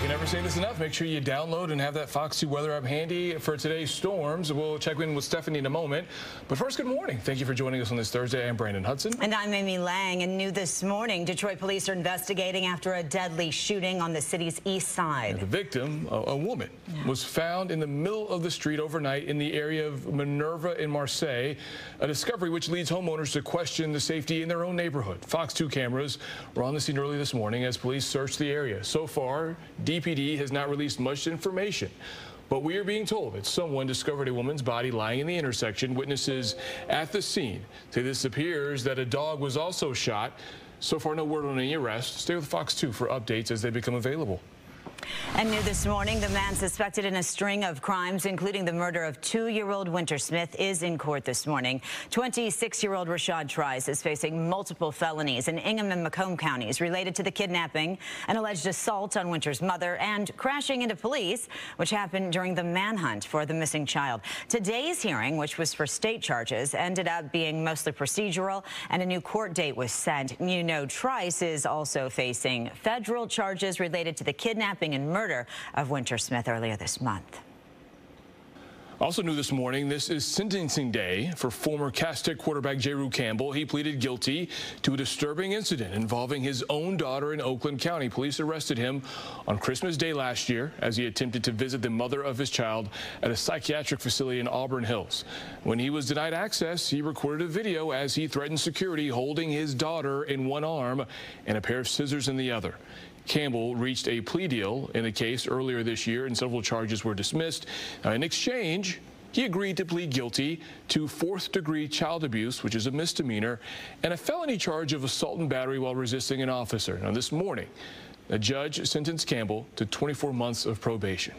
can never say this enough. Make sure you download and have that Fox 2 weather app handy for today's storms. We'll check in with Stephanie in a moment. But first, good morning. Thank you for joining us on this Thursday. I'm Brandon Hudson. And I'm Amy Lange. And new this morning, Detroit police are investigating after a deadly shooting on the city's east side. The victim, a woman, was found in the middle of the street overnight in the area of Minerva in Marseille, a discovery which leads homeowners to question the safety in their own neighborhood. Fox 2 cameras were on the scene early this morning as police searched the area. So far, DPD has not released much information, but we are being told that someone discovered a woman's body lying in the intersection. Witnesses at the scene say this appears that a dog was also shot. So far, no word on any arrest. Stay with Fox 2 for updates as they become available. And new this morning, the man suspected in a string of crimes, including the murder of 2-year-old Winter Smith, is in court this morning. 26-year-old Rashad Trice is facing multiple felonies in Ingham and Macomb counties related to the kidnapping, an alleged assault on Winter's mother, and crashing into police, which happened during the manhunt for the missing child. Today's hearing, which was for state charges, ended up being mostly procedural, and a new court date was set. You know, Trice is also facing federal charges related to the kidnapping and murder of Winter Smith earlier this month. Also new this morning, this is sentencing day for former Cass Tech quarterback Jeru Campbell. He pleaded guilty to a disturbing incident involving his own daughter in Oakland County. Police arrested him on Christmas Day last year as he attempted to visit the mother of his child at a psychiatric facility in Auburn Hills. When he was denied access, he recorded a video as he threatened security, holding his daughter in one arm and a pair of scissors in the other. Campbell reached a plea deal in the case earlier this year, and several charges were dismissed. In exchange, he agreed to plead guilty to 4th-degree child abuse, which is a misdemeanor, and a felony charge of assault and battery while resisting an officer. Now, this morning, a judge sentenced Campbell to 24 months of probation.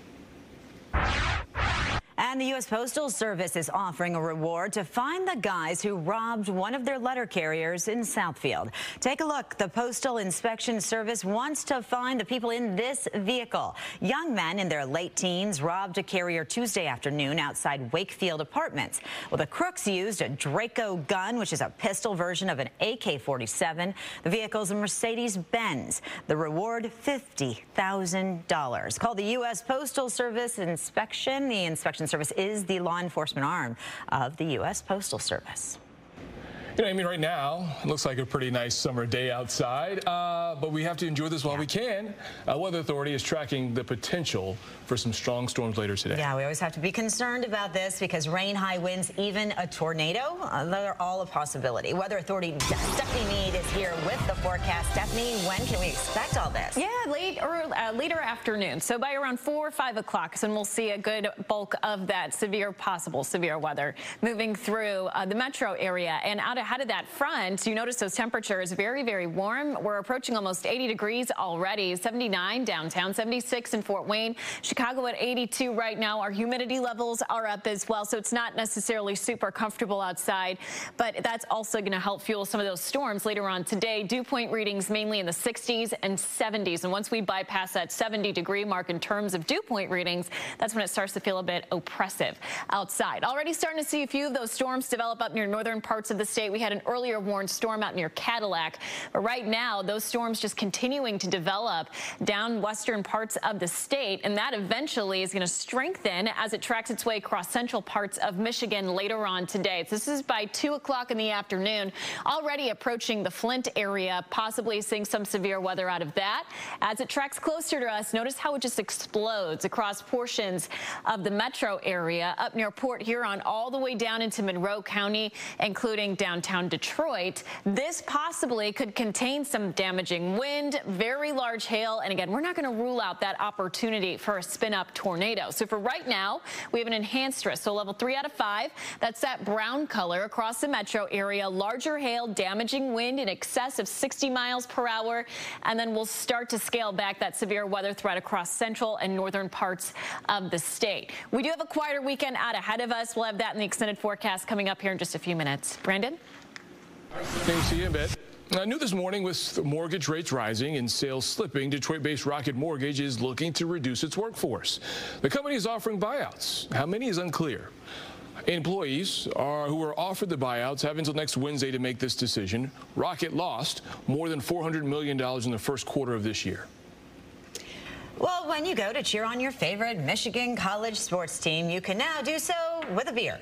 And the U.S. Postal Service is offering a reward to find the guys who robbed one of their letter carriers in Southfield. Take a look. The Postal Inspection Service wants to find the people in this vehicle. Young men in their late teens robbed a carrier Tuesday afternoon outside Wakefield Apartments. Well, the crooks used a Draco gun, which is a pistol version of an AK-47. The vehicle's a Mercedes-Benz. The reward, $50,000. Call the U.S. Postal Service Inspection. The Inspection Service is the law enforcement arm of the U.S. Postal Service. You know, I mean, right now, it looks like a pretty nice summer day outside, but we have to enjoy this while we can. Weather Authority is tracking the potential for some strong storms later today. Yeah, we always have to be concerned about this because rain, high winds, even a tornado, they're all a possibility. Weather Authority Stephanie Mead is here with the forecast. Stephanie, when can we expect all this? Yeah, later afternoon. So by around 4 or 5 o'clock, and we'll see a good bulk of that possible severe weather moving through the metro area. And out ahead of that front, you notice those temperatures very, very warm. We're approaching almost 80 degrees already. 79 downtown, 76 in Fort Wayne, Chicago at 82 right now. Our humidity levels are up as well, so it's not necessarily super comfortable outside, but that's also going to help fuel some of those storms later on today. Dew point readings mainly in the 60s and 70s, and once we bypass that 70-degree mark in terms of dew point readings, that's when it starts to feel a bit oppressive outside. Already starting to see a few of those storms develop up near northern parts of the state. We had an earlier warned storm out near Cadillac, but right now those storms just continuing to develop down western parts of the state, and that eventually is going to strengthen as it tracks its way across central parts of Michigan later on today. So this is by 2 o'clock in the afternoon, already approaching the Flint area, possibly seeing some severe weather out of that. As it tracks closer to us, notice how it just explodes across portions of the metro area, up near Port Huron, all the way down into Monroe County, including downtown Detroit. This possibly could contain some damaging wind, very large hail, and again, we're not going to rule out that opportunity for a spin-up tornado. So for right now, we have an enhanced risk, so level 3 out of 5. That's that brown color across the metro area. Larger hail, damaging wind in excess of 60 miles per hour, and then we'll start to scale back that severe weather threat across central and northern parts of the state. We do have a quieter weekend out ahead of us. We'll have that in the extended forecast coming up here in just a few minutes. Brandon? Thanks, see you in a bit. New this morning, with mortgage rates rising and sales slipping, Detroit-based Rocket Mortgage is looking to reduce its workforce. The company is offering buyouts. How many is unclear. Employees who were offered the buyouts have until next Wednesday to make this decision. Rocket lost more than $400 million in the first quarter of this year. Well, when you go to cheer on your favorite Michigan college sports team, you can now do so with a beer.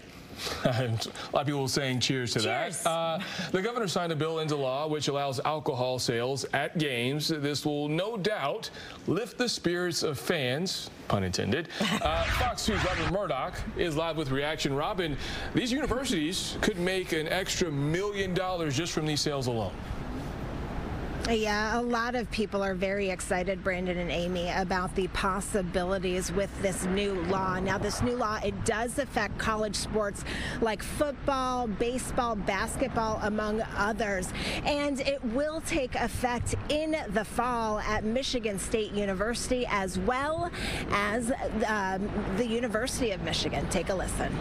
A lot of people saying cheers to Cheers. that. The governor signed a bill into law which allows alcohol sales at games. This will no doubt lift the spirits of fans, pun intended. Fox 2's Robin Murdoch is live with reaction. Robin, these universities could make an extra $1 million just from these sales alone. Yeah, a lot of people are very excited, Brandon and Amy, about the possibilities with this new law. Now, this new law, it does affect college sports like football, baseball, basketball, among others. And it will take effect in the fall at Michigan State University as well as the University of Michigan. Take a listen.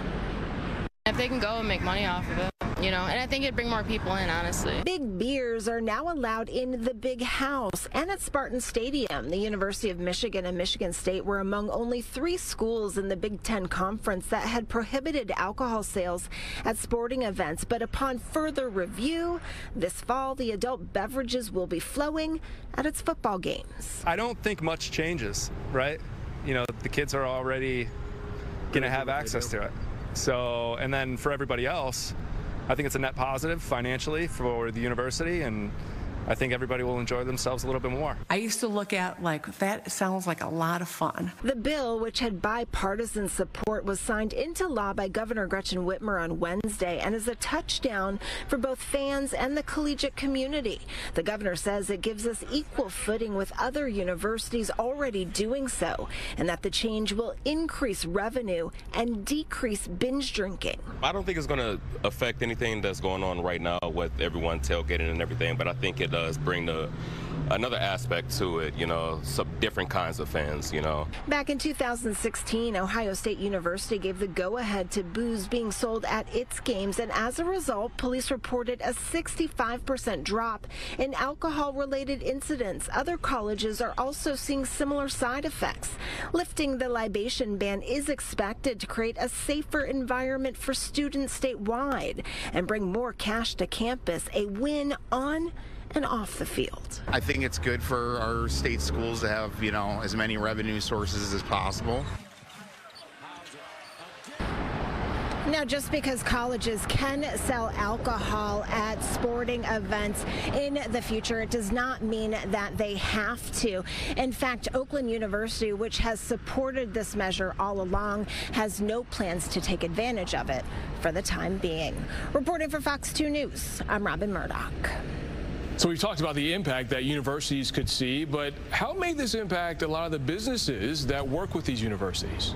If they can go and make money off of it, you know, and I think it'd bring more people in, honestly. Big beers are now allowed in the Big House and at Spartan Stadium. The University of Michigan and Michigan State were among only 3 schools in the Big Ten Conference that had prohibited alcohol sales at sporting events. But upon further review, this fall, the adult beverages will be flowing at its football games. I don't think much changes, right? You know, the kids are already going to have access to it. So, and then for everybody else, I think it's a net positive financially for the university, and I think everybody will enjoy themselves a little bit more. I used to look at like, that sounds like a lot of fun. The bill, which had bipartisan support, was signed into law by Governor Gretchen Whitmer on Wednesday and is a touchdown for both fans and the collegiate community. The governor says it gives us equal footing with other universities already doing so, and that the change will increase revenue and decrease binge drinking. I don't think it's going to affect anything that's going on right now with everyone tailgating and everything, but I think it does bring another aspect to it, you know, some different kinds of fans, you know. Back in 2016, Ohio State University gave the go-ahead to booze being sold at its games, and as a result, police reported a 65% drop in alcohol-related incidents. Other colleges are also seeing similar side effects. Lifting the libation ban is expected to create a safer environment for students statewide and bring more cash to campus, a win on and off the field. I think it's good for our state schools to have, you know, as many revenue sources as possible. Now, just because colleges can sell alcohol at sporting events in the future, it does not mean that they have to. In fact, Oakland University, which has supported this measure all along, has no plans to take advantage of it for the time being. Reporting for Fox 2 News, I'm Robin Murdoch. So we've talked about the impact that universities could see, but how may this impact a lot of the businesses that work with these universities?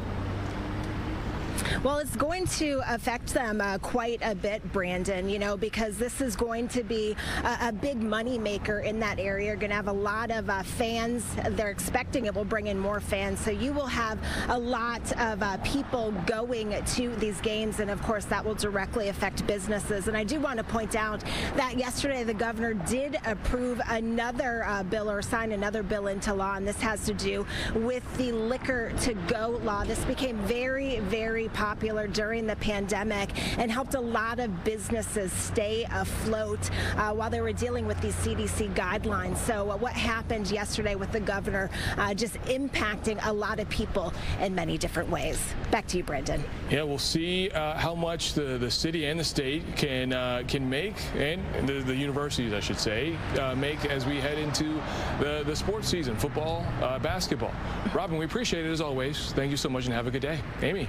Well, it's going to affect them quite a bit, Brandon, you know, because this is going to be a big money maker in that area. You're going to have a lot of fans. They're expecting it will bring in more fans. So you will have a lot of people going to these games. And of course, that will directly affect businesses. And I do want to point out that yesterday the governor did approve another bill or sign another bill into law. And this has to do with the liquor to go law. This became very, very popular during the pandemic and helped a lot of businesses stay afloat while they were dealing with these CDC guidelines. So what happened yesterday with the governor just impacting a lot of people in many different ways. Back to you, Brendan. Yeah, we'll see how much the city and the state can make, and the universities, I should say, make as we head into the sports season, football, basketball. Robin, we appreciate it as always. Thank you so much and have a good day. Amy.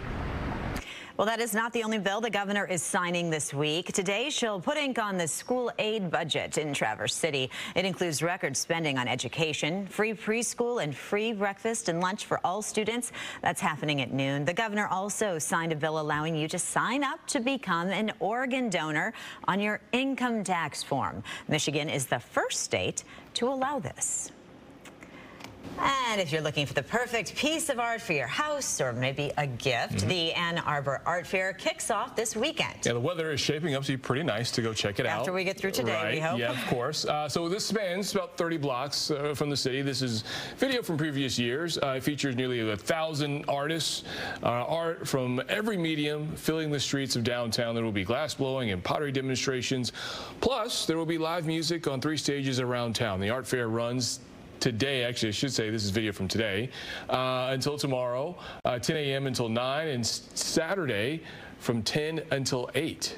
Well, that is not the only bill the governor is signing this week. Today, she'll put ink on the school aid budget in Traverse City. It includes record spending on education, free preschool, and free breakfast and lunch for all students. That's happening at noon. The governor also signed a bill allowing you to sign up to become an organ donor on your income tax form. Michigan is the first state to allow this. And if you're looking for the perfect piece of art for your house or maybe a gift, the Ann Arbor Art Fair kicks off this weekend. Yeah, the weather is shaping up to be pretty nice to go check it out. After we get through today, right. we hope. Yeah, of course. So this spans about 30 blocks from the city. This is video from previous years. It features nearly 1,000 artists, art from every medium filling the streets of downtown. There will be glass blowing and pottery demonstrations. Plus, there will be live music on 3 stages around town. The art fair runs today. Actually, I should say this is video from today until tomorrow, 10 a.m. until 9, and Saturday from 10 until 8.